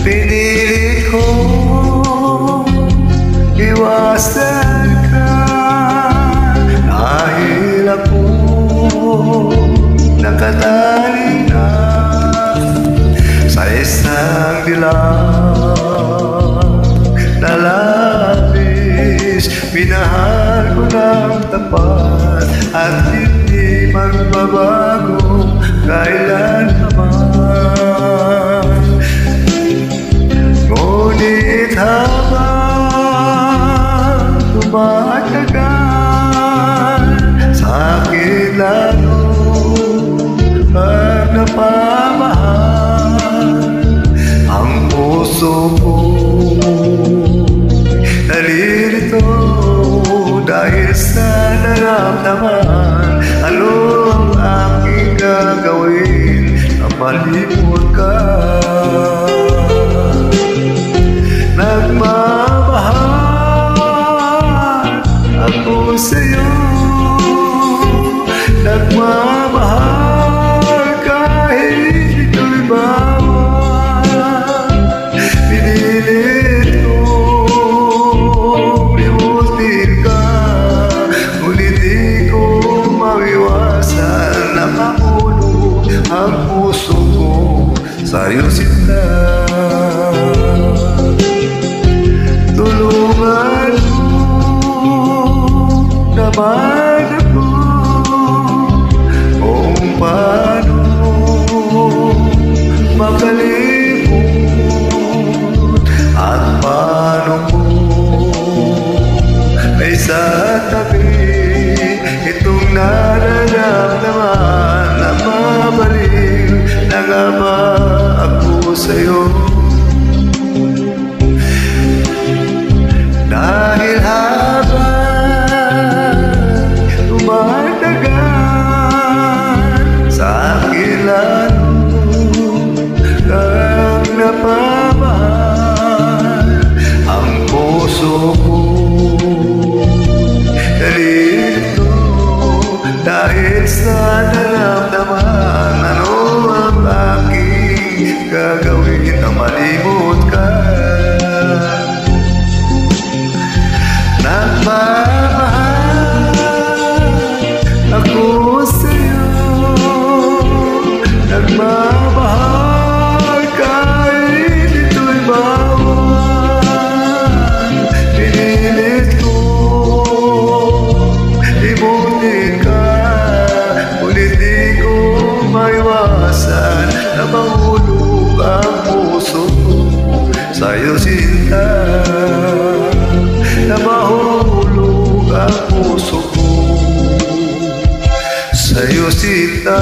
Pinilit ko iwasan ka dahil ako nakatali na sa isang dilag na labis. Minahal ko ng tapat at hindi magbabago kailanman. Ngunit habang tumatagal, sa akin lalo ang napamahal. Ang puso ko nalilito dahil sa naramdaman. Ano ang aking gagawin na malimot ka? Nagmamahal ako sa'yo, nagmamahal kahit ito'y bawal. Pinilit kong limutin ka, ngunit di ko maiwasan na mahulog ang puso ko sa'yo, sinta. Tulungan mo naman ako kung paano makalimot at paano ko may sa tabi itong nararamdaman na mabalik na nga ba ako sa'yo. Dahil habang tumatagal, sa akin lalo kang napamahal. Ang puso ko nalilito dahil sa naramdaman. Ano ang aking gagawin na malimot ka? Nagmamahal ako sa'yo, nagmamahal kahit ito'y bawal. Pinilit ko limutin ka, ngunit di ko maiwasan na mahulog ang puso ko sa'yo, sinta. Na mahulog ang puso ko sa'yo, sinta.